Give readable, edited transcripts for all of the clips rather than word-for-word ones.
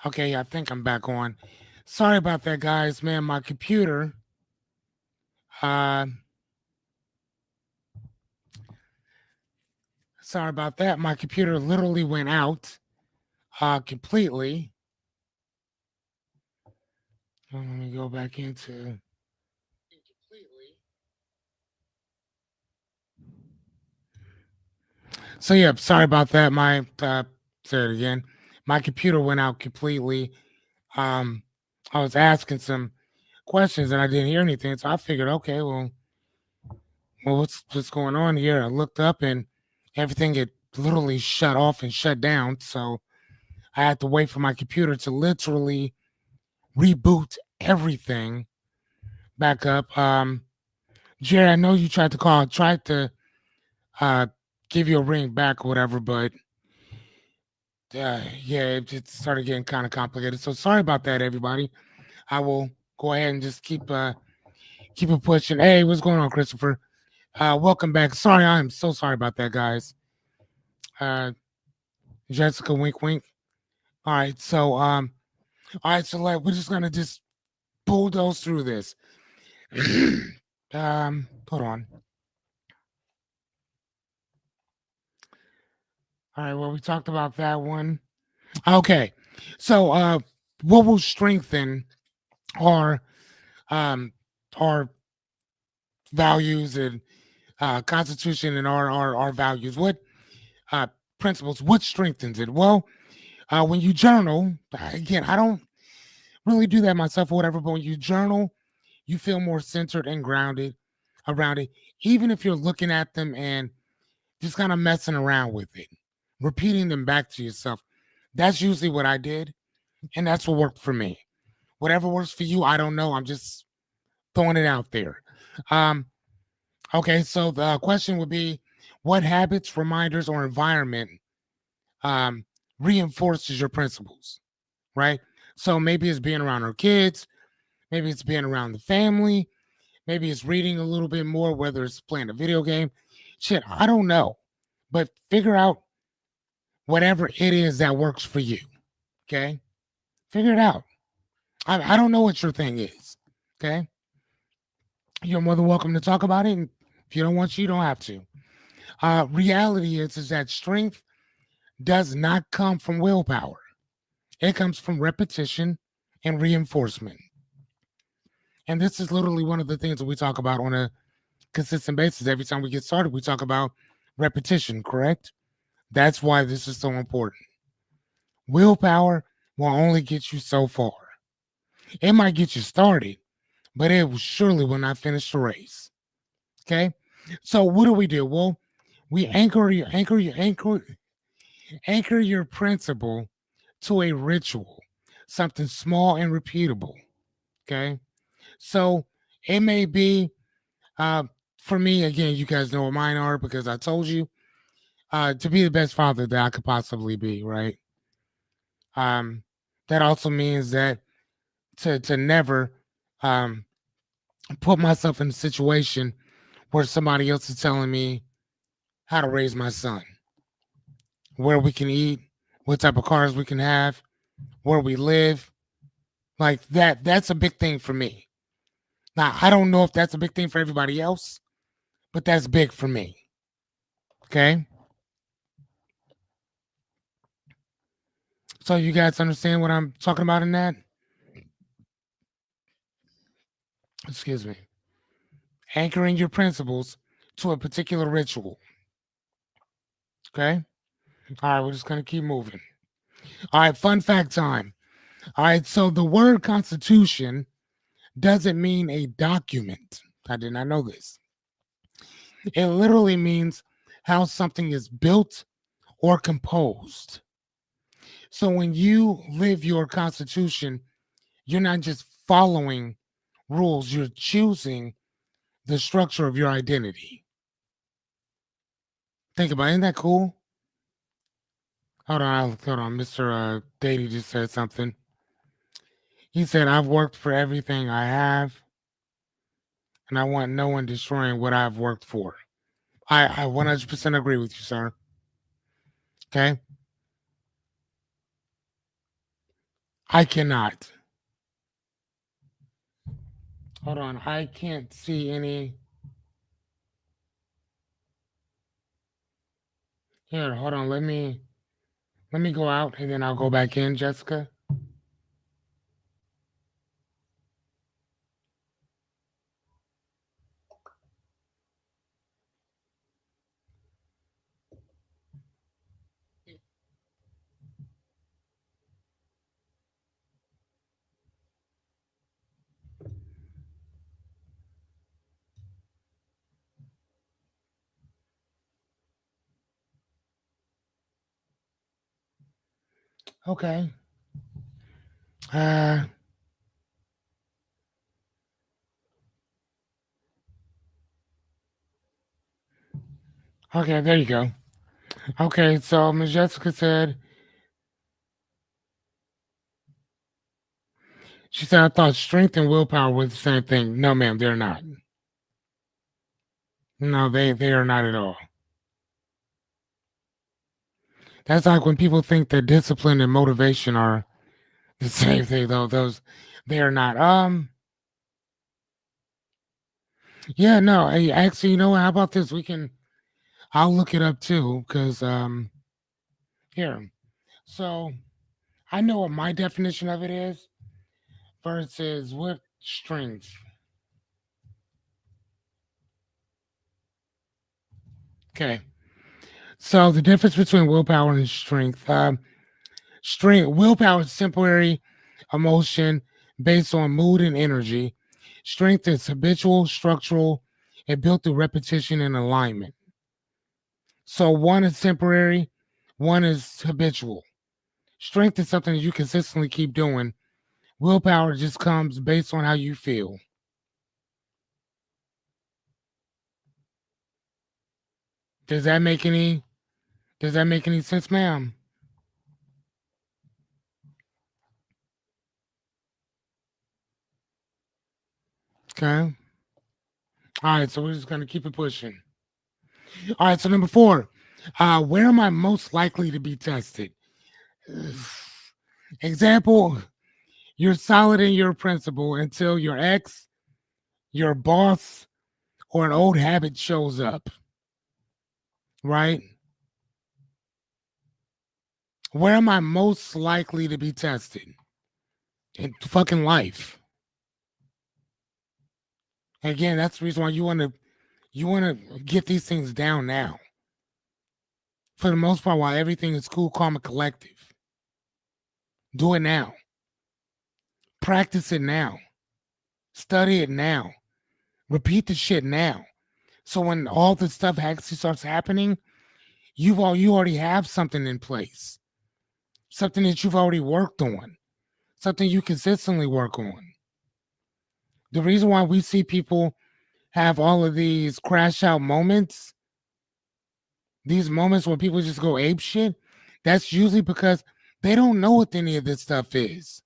Okay, I think I'm back on. Sorry about that, guys. Man, my computer. Uh, sorry about that. My computer literally went out completely. Let me go back into completely. So yeah, sorry about that. My say it again. My computer went out completely. Um, I was asking some questions and I didn't hear anything, so I figured, okay, well, what's going on here? I looked up and everything had literally shut off and shut down. So I had to wait for my computer to literally reboot everything back up. Jerry, I know you tried to call, tried to uh, give you a ring back or whatever, but yeah, it started getting kind of complicated. So sorry about that, everybody. I will go ahead and just keep it pushing. Hey, what's going on, Christopher? Welcome back. Sorry, I'm so sorry about that, guys. Uh, Jessica, wink, wink. All right, so we're just gonna just bulldoze through this. Hold on. All right, well, we talked about that one. Okay, so what will strengthen our um our values and constitution and our values? What uh principles? What strengthens it? Well, when you journal, again, I don't really do that myself or whatever, but when you journal, you feel more centered and grounded around it, even if you're looking at them and just kind of messing around with it, repeating them back to yourself. That's usually what I did, and that's what worked for me. Whatever works for you, I don't know. I'm just throwing it out there. Um, okay, so the question would be, what habits, reminders, or environment um, reinforces your principles, right? So maybe it's being around our kids, maybe it's being around the family, maybe it's reading a little bit more, whether it's playing a video game. Shit, I don't know. But figure out whatever it is that works for you. Okay. Figure it out. I don't know what your thing is. Okay. You're more than welcome to talk about it. And if you don't want to, you don't have to. Reality is that strength does not come from willpower. It comes from repetition and reinforcement. And this is literally one of the things that we talk about on a consistent basis. Every time we get started, we talk about repetition, correct? That's why this is so important. Willpower will only get you so far. It might get you started, but it surely will not finish the race. Okay. So what do? Well, we anchor your principle to a ritual, something small and repeatable. Okay. So it may be uh for me, again, you guys know what mine are because I told you, to be the best father that I could possibly be, right? Um, that also means that to never um put myself in a situation where somebody else is telling me how to raise my son, where we can eat, what type of cars we can have, where we live. Like that's a big thing for me. Now, I don't know if that's a big thing for everybody else, but that's big for me. Okay. So you guys understand what I'm talking about in that? Excuse me. Anchoring your principles to a particular ritual. Okay. All right. We're just going to keep moving. All right. Fun fact time. All right. So the word constitution doesn't mean a document. I did not know this. It literally means how something is built or composed. So when you live your constitution, you're not just following rules, you're choosing the structure of your identity. Think about it. Isn't that cool? Hold on. Mr. Dady just said something. He said, I've worked for everything I have, and I want no one destroying what I've worked for. I 100% agree with you, sir. Okay. I cannot. Hold on. I can't see any. Here, hold on. Let me go out and then I'll go back in, Jessica. Okay. Uh okay, there you go. Okay, so Miss Jessica said she said I thought strength and willpower were the same thing. No, ma'am, they're not. No, they are not at all. That's like when people think that discipline and motivation are the same thing though. Those they are not. Yeah, no, hey, actually, you know what? How about this? I'll look it up too, because here. So I know what my definition of it is versus what strength. Okay. So the difference between willpower and strength. Strength willpower is temporary emotion based on mood and energy. Strength is habitual, structural, and built through repetition and alignment. So one is temporary, one is habitual. Strength is something that you consistently keep doing. Willpower just comes based on how you feel. Does that make any does that make any sense, ma'am? Okay. All right, so we're just gonna keep it pushing. All right, so number four. Where am I most likely to be tested? Example, you're solid in your principle until your ex, your boss, or an old habit shows up, right? Where am I most likely to be tested? In fucking life. Again, that's the reason why you want to get these things down now. For the most part, while everything is cool, calm, and collective. Do it now. Practice it now. Study it now. Repeat the shit now. So when all this stuff actually starts happening, you already have something in place. Something that you've already worked on. Something you consistently work on. The reason why we see people have all of these crash out moments, these moments when people just go ape shit, that's usually because they don't know what any of this stuff is.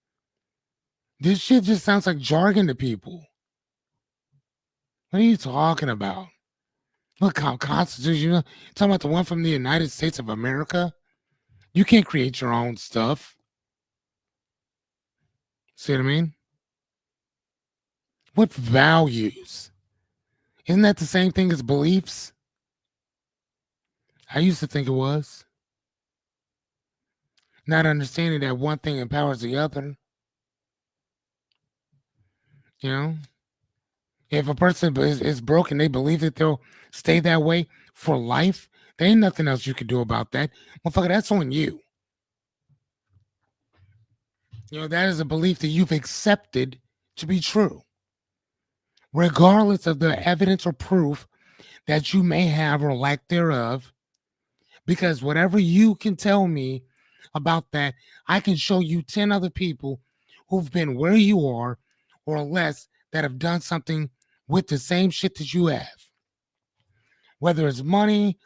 This shit just sounds like jargon to people. What are you talking about? Look how Constitution, talking about the one from the United States of America. You can't create your own stuff. See what I mean? What values? Isn't that the same thing as beliefs? I used to think it was. Not understanding that one thing empowers the other. You know, if a person is broken, they believe that they'll stay that way for life. There ain't nothing else you can do about that. Motherfucker, that's on you. You know, that is a belief that you've accepted to be true, regardless of the evidence or proof that you may have or lack thereof. Because whatever you can tell me about that, I can show you 10 other people who've been where you are or less that have done something with the same shit that you have, whether it's money,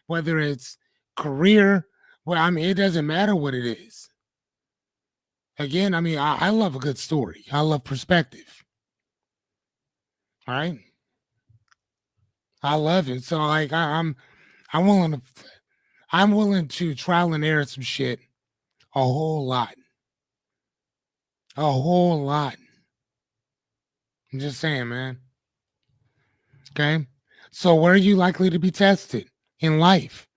whether it's career. Well, I mean, it doesn't matter what it is. Again, I mean, I love a good story. I love perspective. All right. I love it. So like I'm willing to I'm willing to trial and error some shit a whole lot. A whole lot. I'm just saying, man. Okay. So where are you likely to be tested in life?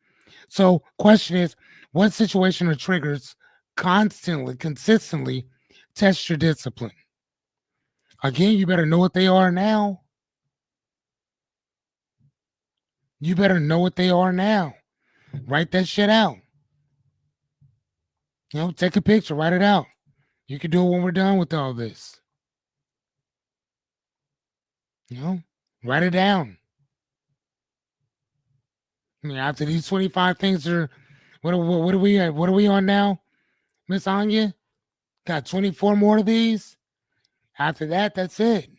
So question is, what situation or triggers consistently test your discipline? Again, you better know what they are now. You better know what they are now. Write that shit out. Take a picture, write it out. You can do it when we're done with all this. You know, write it down. I mean, after these 25 things are, what are we at? What are we on now, Miss Anya? Got 24 more of these. After that, that's it.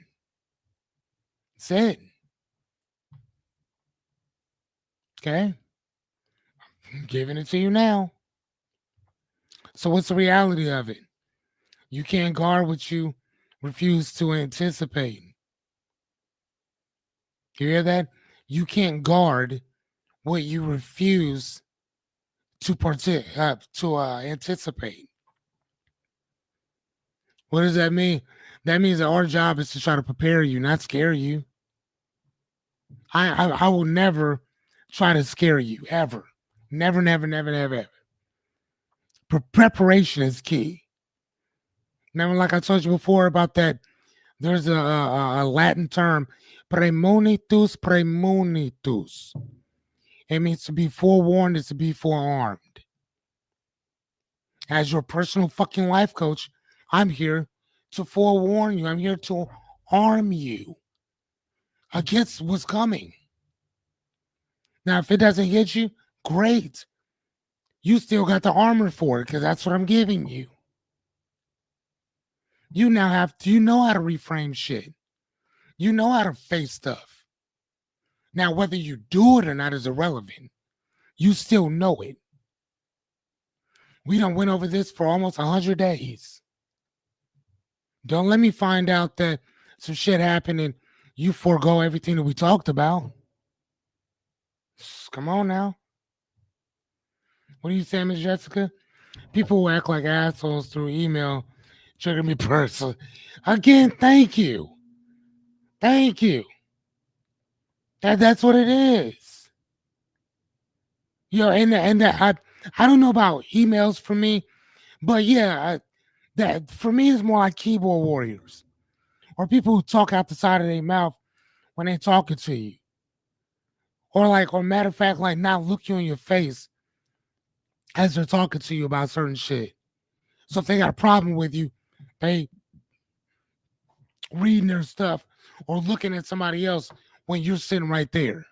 That's it. Okay, I'm giving it to you now. So what's the reality of it? You can't guard what you refuse to anticipate. You hear that? You can't guard what you refuse to anticipate. What does that mean? That means that our job is to try to prepare you, not scare you. I will never try to scare you ever. Never, never, never, never, ever. Preparation is key. Remember, like I told you before about that, there's a Latin term, premonitus premonitus. It means to be forewarned is to be forearmed. As your personal fucking life coach, I'm here to forewarn you. I'm here to arm you against what's coming. Now, if it doesn't hit you, great. You still got the armor for it because that's what I'm giving you. You know how to reframe shit. You know how to face stuff. Now, whether you do it or not is irrelevant. You still know it. We done went over this for almost 100 days. Don't let me find out that some shit happened and you forego everything that we talked about. Come on now. What are you saying, Miss Jessica? People who act like assholes through email trigger me personally. Again, thank you. Thank you. That's what it is. I don't know about emails for me, but yeah, that for me is more like keyboard warriors or people who talk out the side of their mouth when they're talking to you, or matter of fact, like not look you in your face as they're talking to you about certain shit. So if they got a problem with you, they reading their stuff or looking at somebody else when you're sitting right there.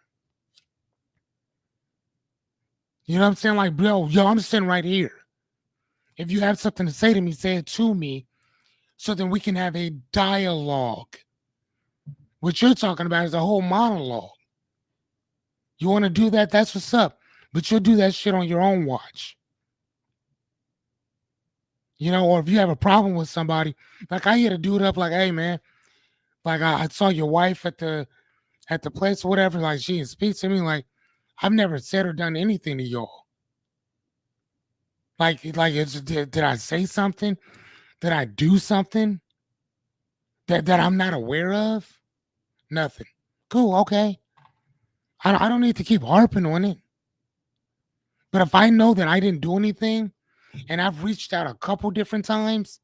You know what I'm saying? Like, bro, yo, I'm sitting right here. If you have something to say to me, say it to me so then we can have a dialogue. What you're talking about is a whole monologue. You want to do that? That's what's up. But you'll do that shit on your own watch. Or if you have a problem with somebody, like I hit a dude up like, hey man, like I saw your wife at the place or whatever, like she didn't speak to me. Like, I've never said or done anything to y'all. Did I say something? Did I do something that I'm not aware of? Nothing. Cool. Okay. I don't need to keep harping on it. But if I know that I didn't do anything and I've reached out a couple different times,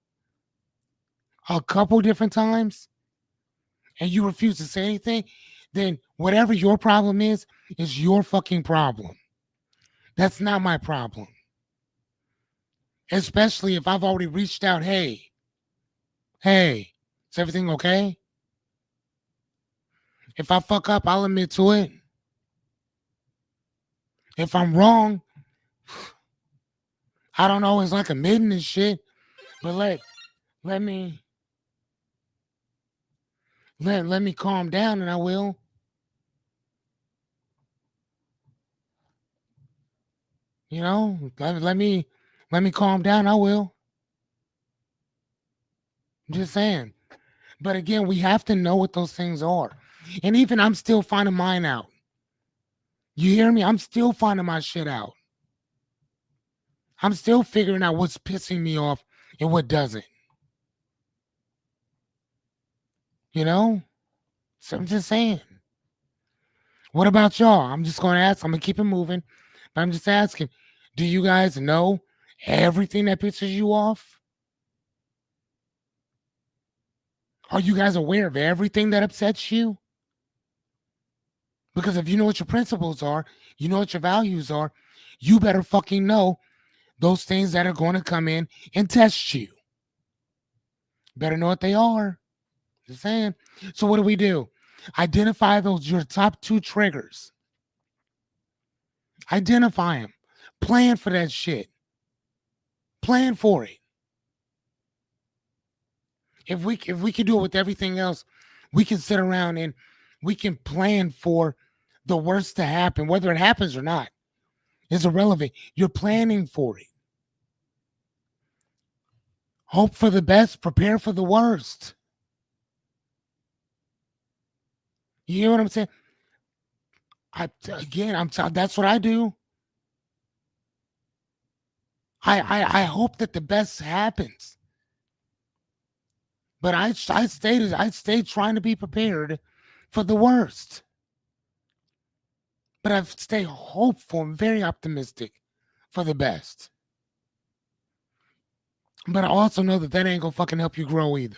and you refuse to say anything, then whatever your problem is your fucking problem. That's not my problem. Especially if I've already reached out, hey, is everything okay? If I fuck up, I'll admit to it. If I'm wrong, I don't always like admitting this shit, but let me let me calm down and I will. Let me calm down, I will. I'm just saying. But again, we have to know what those things are. And even I'm still finding mine out. You hear me? I'm still finding my shit out. I'm still figuring out what's pissing me off and what doesn't. You know? So I'm just saying. What about y'all? I'm just going to ask. I'm going to keep it moving. But I'm just asking, do you guys know everything that pisses you off? Are you guys aware of everything that upsets you? Because if you know what your principles are, you know what your values are, you better fucking know those things that are going to come in and test you. Better know what they are. Just saying. So what do? Identify those your top two triggers. Identify them. Plan for that shit. Plan for it. If we can do it with everything else, we can sit around and we can plan for the worst to happen, whether it happens or not. It's irrelevant. You're planning for it. Hope for the best, prepare for the worst. You know what I'm saying? That's what I do. I hope that the best happens, but I stay trying to be prepared for the worst. But I stay hopeful and very optimistic for the best. But I also know that that ain't gonna fucking help you grow either.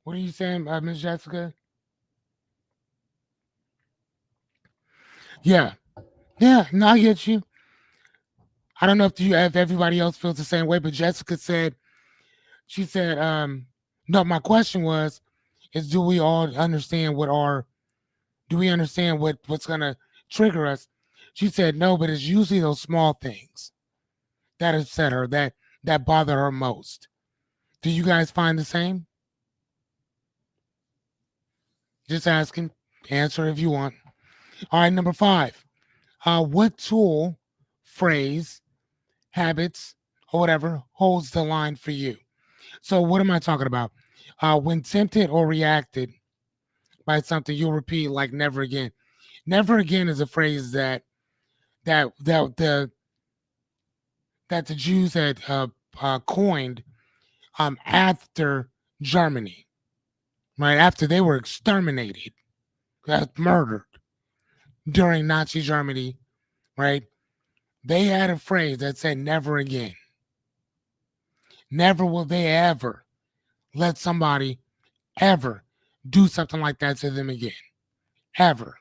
What are you saying, Miss Jessica? Yeah, yeah. No, I get you. I don't know if everybody else feels the same way, but Jessica said she said, no. My question was, is do we understand what's gonna trigger us? She said no, but it's usually those small things that upset her that bother her most. Do you guys find the same? Just asking. Answer if you want. All right, number 5. What tool, phrase, habits, or whatever holds the line for you? So, what am I talking about? When tempted or reacted by something, you'll repeat like "never again." Never again is a phrase that that the that the Jews had coined after Germany, right after they were exterminated, murdered during Nazi Germany, right? They had a phrase that said "never again." Never will they ever let somebody ever do something like that to them again. Ever.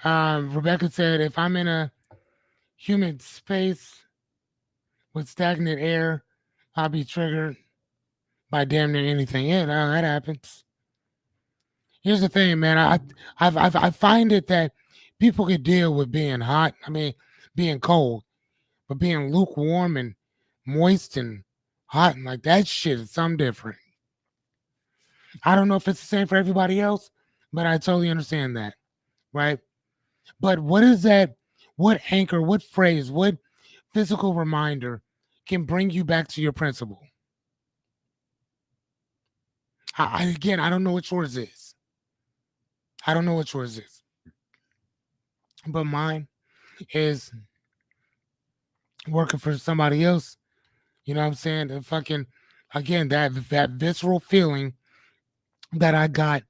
Rebecca said, if I'm in a humid space with stagnant air, I'll be triggered by damn near anything. Yeah, no, that happens. Here's the thing, man. I find it that people can deal with being hot. I mean, being cold, but being lukewarm and moist and hot and like that shit is something different. I don't know if it's the same for everybody else, but I totally understand that, right? But what is that? What anchor, what phrase, what physical reminder can bring you back to your principle? Again, I don't know what yours is. I don't know what yours is. But mine is working for somebody else. You know what I'm saying? And fucking, again, that visceral feeling that I got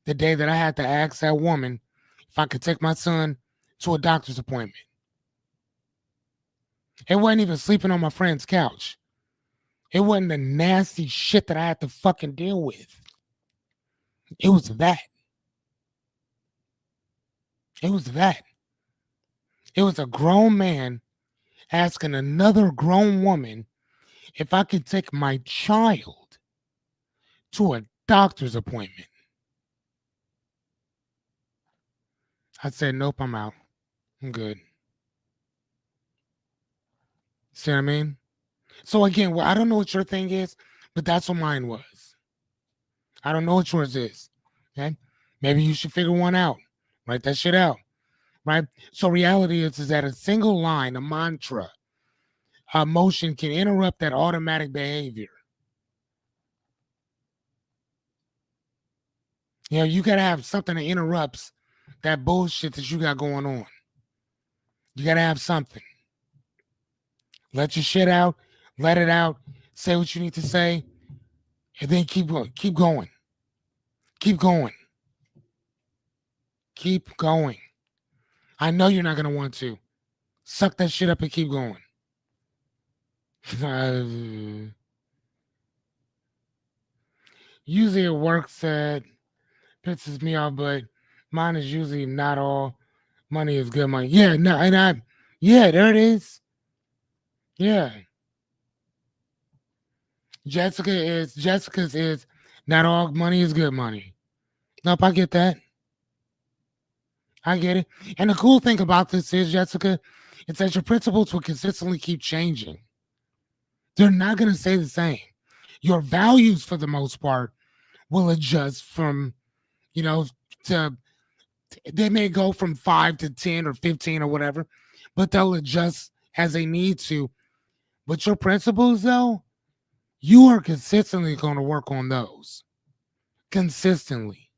the day that I had to ask that woman if I could take my son to a doctor's appointment. It wasn't even sleeping on my friend's couch. It wasn't the nasty shit that I had to fucking deal with. It was that. It was that. It was a grown man asking another grown woman if I could take my child to a doctor's appointment. I said, nope, I'm out. I'm good. See what I mean? So again, well, I don't know what your thing is, but that's what mine was. I don't know what yours is. Okay? Maybe you should figure one out. Write that shit out. Right? So reality is that a single line, a mantra, a motion can interrupt that automatic behavior. You know, you gotta have something that interrupts that bullshit that you got going on. You gotta have something. Let your shit out, let it out, say what you need to say, and then keep going, keep going, keep going, keep going. I know you're not gonna want to. Suck that shit up and keep going. Usually it works that pisses me off, but mine is usually not all money is good money. Yeah, no, and yeah, there it is. Yeah. Jessica's is not all money is good money. Nope, I get that. I get it. And the cool thing about this is, Jessica, it's that your principles will consistently keep changing. They're not going to stay the same. Your values, for the most part, will adjust from, you know, to they may go from 5 to 10 or 15 or whatever, but they'll adjust as they need to. But your principles, though, you are consistently going to work on those consistently,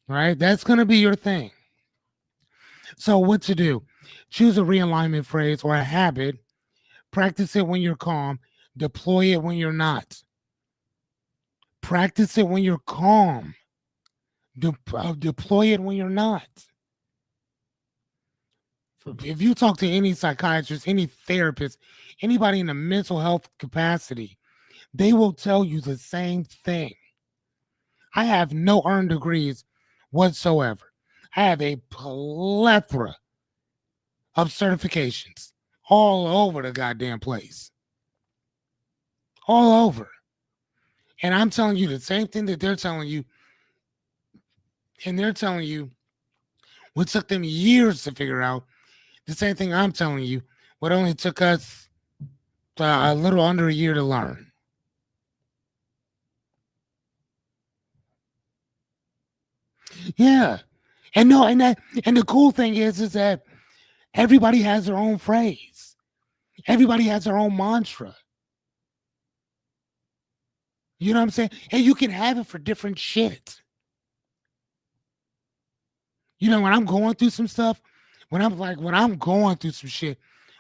right? That's going to be your thing. So, what to do? Choose a realignment phrase or a habit. Practice it when you're calm. Deploy it when you're not. Practice it when you're calm. Deploy it when you're not. If you talk to any psychiatrist, any therapist, anybody in a mental health capacity, they will tell you the same thing. I have no earned degrees whatsoever. I have a plethora of certifications all over the goddamn place. All over. And I'm telling you the same thing that they're telling you. And they're telling you what took them years to figure out. The same thing I'm telling you. What only took us a little under a year to learn. Yeah. And no, and the cool thing is that everybody has their own phrase. Everybody has their own mantra. You know what I'm saying? And you can have it for different shit. You know, when I'm going through some stuff, when I'm going through some shit,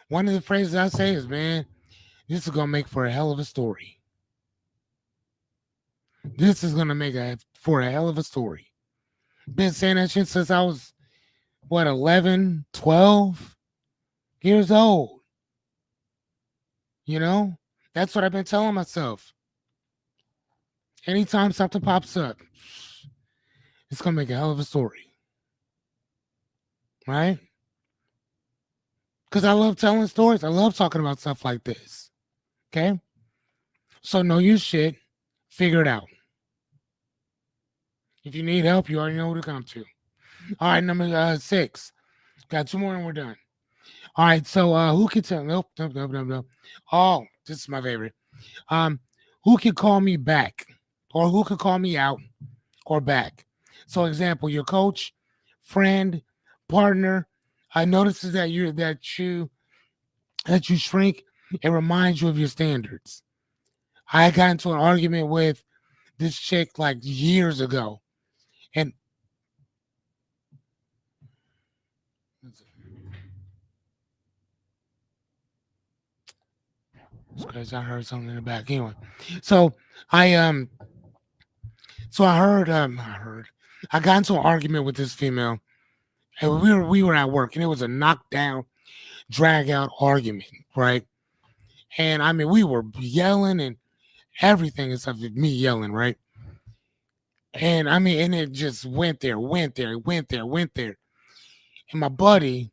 one of the phrases I say is, man, this is gonna make for a hell of a story. This is gonna make for a hell of a story. Been saying that shit since I was what 11, 12 years old. You know? That's what I've been telling myself. Anytime something pops up, it's gonna make a hell of a story. Right? Because I love telling stories. I love talking about stuff like this. Okay? So know your shit, figure it out. If you need help, you already know who to come to. All right, number 6. Got 2 more and we're done. All right, so who can tell? Nope. Oh, this is my favorite. Who can call me back, or who can call me out or back? So, example, your coach, friend, partner. I notices that you shrink. It reminds you of your standards. I got into an argument with this chick like years ago, and it's crazy. I heard something in the back. Anyway, so I I got into an argument with this female, and we were at work, and it was a knockdown, drag out argument, right? And I mean, we were yelling and everything except for me yelling, right? And I mean, and it just went there. And my buddy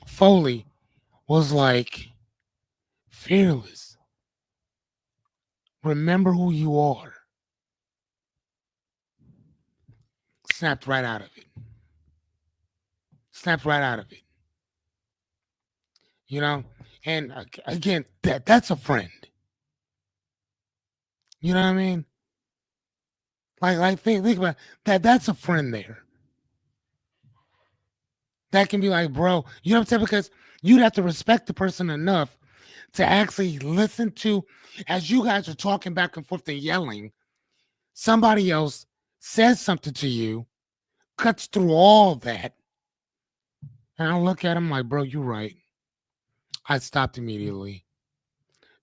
Foley was like, "Fearless, remember who you are." Snapped right out of it. Snapped right out of it. You know, and again, that's a friend. You know what I mean? Like think about that. That's a friend there. That can be like, bro, you know what I'm saying? Because you'd have to respect the person enough to actually listen to, as you guys are talking back and forth and yelling, somebody else says something to you, cuts through all that, and I look at him like, bro, you're right. I stopped immediately,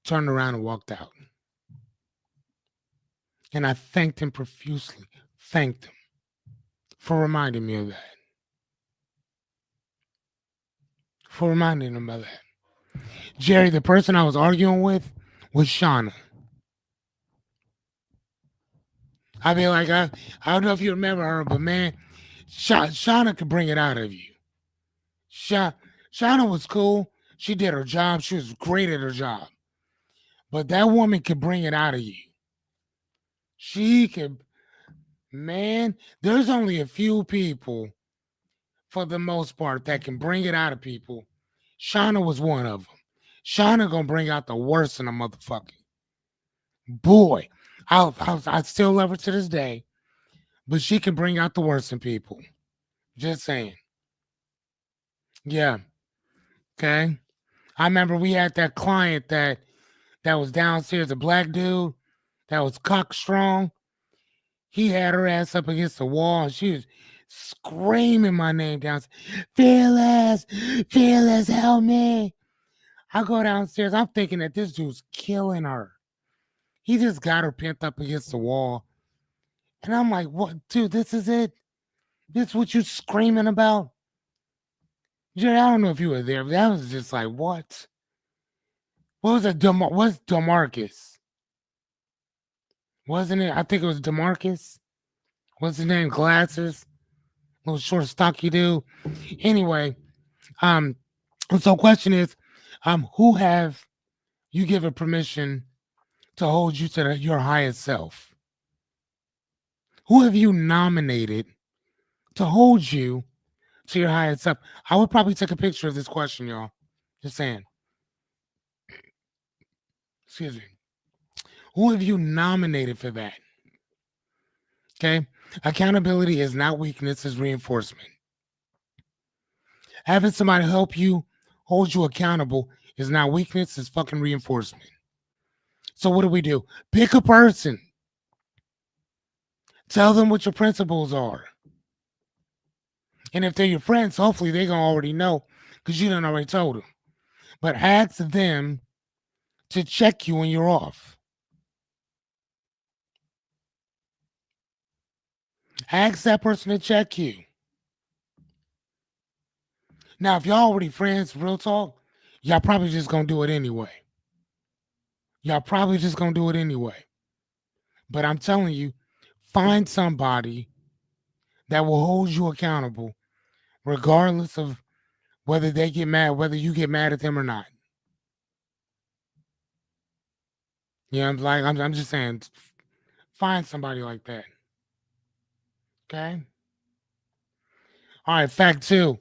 turned around, and walked out. And I thanked him profusely. Thanked him for reminding me of that. For reminding him of that. Jerry, the person I was arguing with was Shauna. I mean, like, I don't know if you remember her, but man, Shauna could bring it out of you. Sha, Shauna was cool. She did her job. She was great at her job. But that woman could bring it out of you. She could, man, there's only a few people, for the most part, that can bring it out of people. Shauna was one of them. Shauna gonna bring out the worst in a motherfucker. Boy, I still love her to this day, but she can bring out the worst in people. Just saying. Yeah. Okay. I remember we had that client that was downstairs, a black dude that was cock strong. He had her ass up against the wall and she was screaming my name downstairs. Fearless, fearless, help me. I go downstairs. I'm thinking that this dude's killing her. He just got her pent up against the wall. And I'm like, what, dude, this is it? This is what you screaming about? Jerry, I don't know if you were there, but that was just like, what? What was it? What's Demarcus? Wasn't it? I think it was Demarcus. What's his name? Glasses, little short, stocky dude. Anyway, um, so question is, who have you given permission to hold you to your highest self? Who have you nominated to hold you to your highest self? I would probably take a picture of this question, y'all. Just saying. Excuse me. Who have you nominated for that? Okay. Accountability is not weakness, it's reinforcement. Having somebody help you, hold you accountable is not weakness, it's fucking reinforcement. So what do? Pick a person. Tell them what your principles are. And if they're your friends, hopefully they're going to already know because you done already told them. But ask them to check you when you're off. Ask that person to check you. Now, if y'all already friends, real talk, y'all probably just going to do it anyway. Y'all probably just going to do it anyway. But I'm telling you, find somebody that will hold you accountable, regardless of whether they get mad, whether you get mad at them or not. Yeah, I'm just saying, find somebody like that. Okay. All right, fact two.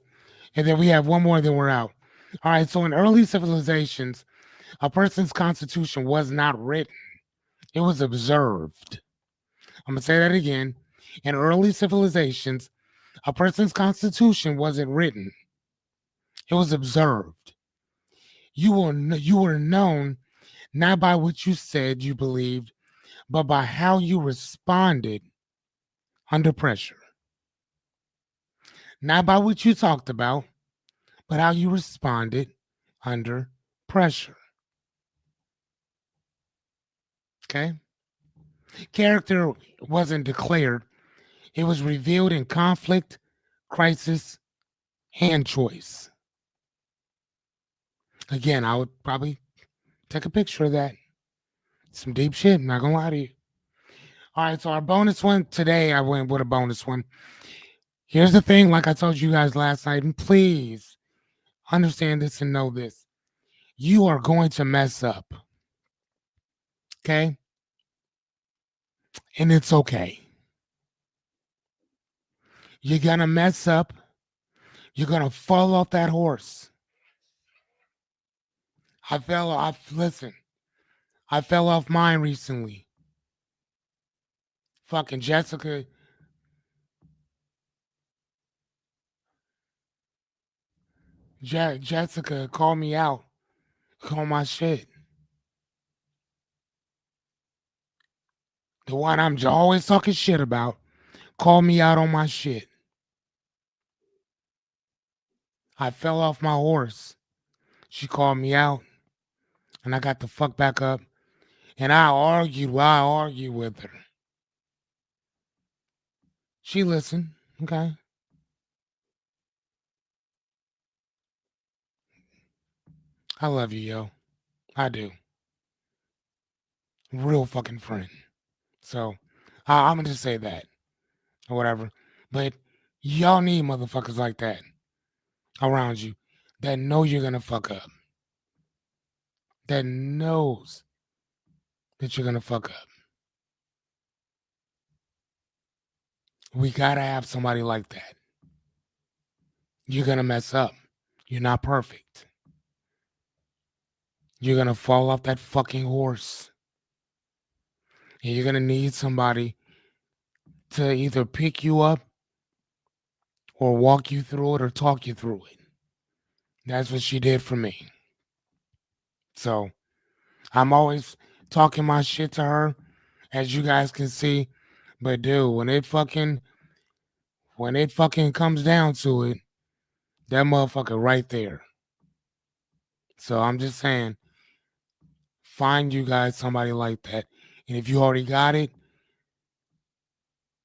And then we have one more, then we're out. All right, so in early civilizations, a person's constitution was not written, it was observed. I'm going to say that again. In early civilizations, a person's constitution wasn't written, it was observed. You were known not by what you said you believed, but by how you responded under pressure. Not by what you talked about, but how you responded under pressure. Okay? Character wasn't declared, it was revealed in conflict, crisis, and choice. Again, I would probably take a picture of that. Some deep shit, not gonna lie to you. All right, so our bonus one today, I went with a bonus one. Here's the thing, like I told you guys last night, and please understand this and know this. You are going to mess up. Okay? And it's okay. You're gonna mess up. You're gonna fall off that horse. Listen, I fell off mine recently. Fucking Jessica called me out on my shit. The one I'm always talking shit about called me out on my shit. I fell off my horse. She called me out, and I got the fuck back up, and I argued with her. She listened. Okay, I love you, yo. I do. Real fucking friend. So I'm gonna just say that or whatever. But y'all need motherfuckers like that around you that know you're gonna fuck up, that knows that you're gonna fuck up. We gotta have somebody like that. You're gonna mess up. You're not perfect. You're gonna fall off that fucking horse. And you're gonna need somebody to either pick you up or walk you through it or talk you through it. That's what she did for me. So I'm always talking my shit to her, as you guys can see. But dude, when it fucking comes down to it, that motherfucker right there. So I'm just saying, find you guys somebody like that. And if you already got it,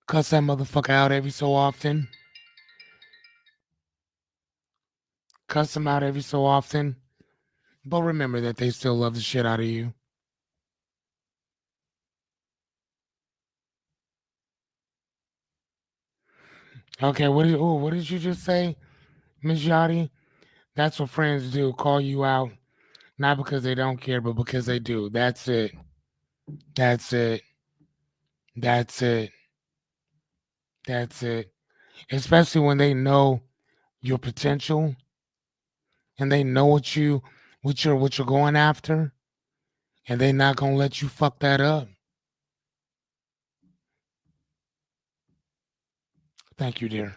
cuss that motherfucker out every so often. Cuss them out every so often. But remember that they still love the shit out of you. Okay, what did you just say, Miss Yachty? That's what friends do. Call you out. Not because they don't care, but because they do. That's it. That's it. That's it. That's it. Especially when they know your potential and they know what you're going after, and they not gonna let you fuck that up. Thank you, dear.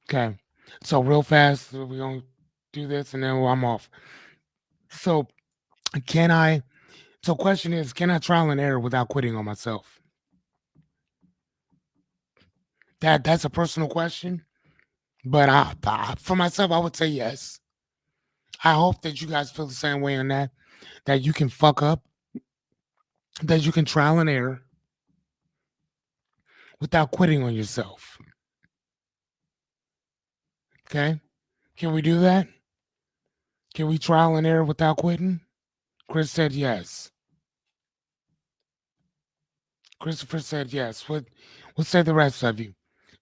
Okay. So real fast, we're gonna do this and then I'm off. So can I so question is, can I trial and error without quitting on myself? That's a personal question. But for myself, I would say yes. I hope that you guys feel the same way on that. That you can fuck up, that you can trial and error without quitting on yourself. Okay? Can we do that? Can we trial and error without quitting? Chris said yes. Christopher said yes. What say the rest of you?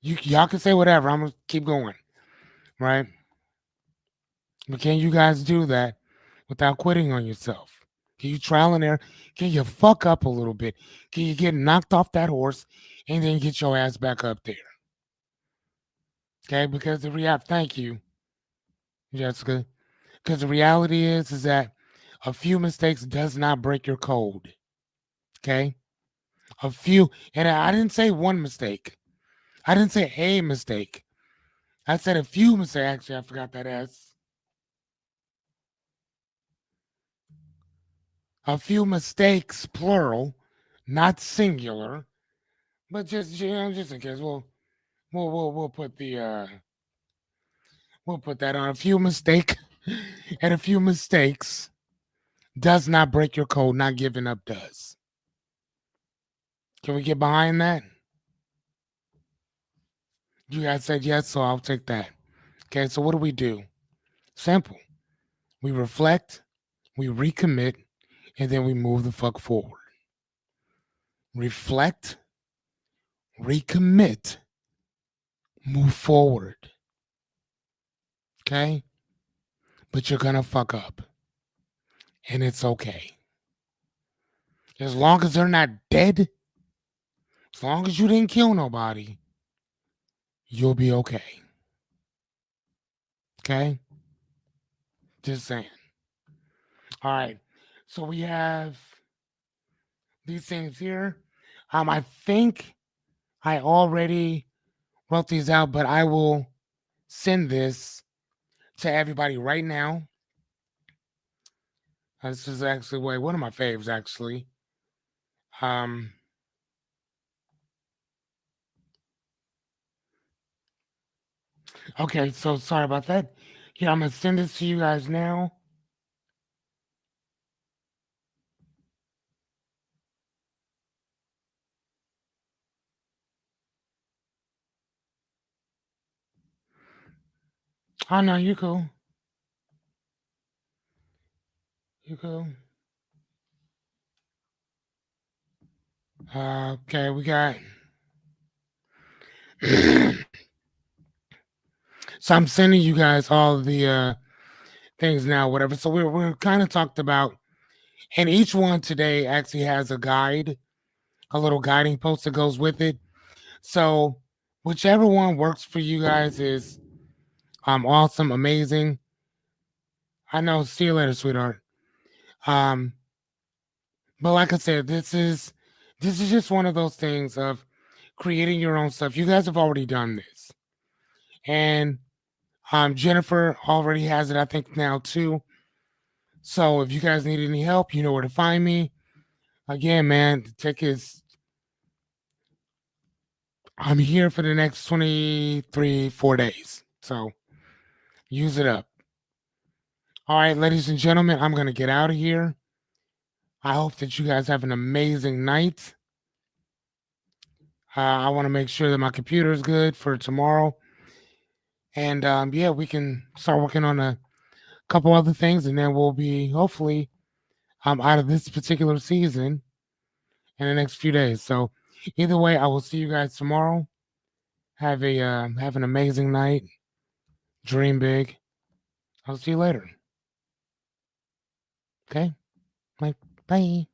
Y'all can say whatever. I'm gonna keep going. Right? But can you guys do that without quitting on yourself? Can you trial and error? Can you fuck up a little bit? Can you get knocked off that horse and then get your ass back up there? Okay, because thank you, Jessica. Because the reality is that a few mistakes does not break your code. Okay, a few, and I didn't say one mistake. I didn't say a mistake. I said a few mistakes. Actually, I forgot that S. A few mistakes, plural, not singular, but just in case. We'll put we'll put that on a few mistake, and a few mistakes does not break your code. Not giving up does. Can we get behind that? You guys said yes, so I'll take that. Okay, so what do we do? Simple. We reflect, we recommit, and then we move the fuck forward. Reflect, recommit, move forward. Okay? But you're gonna fuck up. And it's okay. As long as they're not dead, as long as you didn't kill nobody, you'll be okay. Okay? Just saying. All right. So we have these things here. I think I already wrote these out, but I will send this to everybody right now. This is actually one of my faves, actually. Um, okay, so sorry about that. Yeah, I'm gonna send this to you guys now. Oh no, you cool. You cool. Okay, we got. So I'm sending you guys all the things now, whatever. So we're kind of talked about, and each one today actually has a guide, a little guiding post that goes with it. So whichever one works for you guys is awesome, amazing. I know. See you later, sweetheart. Um, but like I said, this is just one of those things of creating your own stuff. You guys have already done this, and Jennifer already has it, I think, now too. So if you guys need any help, you know where to find me. Again, man, the tickets. I'm here for the next 23, 4 days. So use it up. All right, ladies and gentlemen, I'm going to get out of here. I hope that you guys have an amazing night. I want to make sure that my computer is good for tomorrow. And yeah, we can start working on a couple other things, and then we'll be hopefully out of this particular season in the next few days. So either way, I will see you guys tomorrow. Have an amazing night. Dream big. I'll see you later. Okay. Like, bye.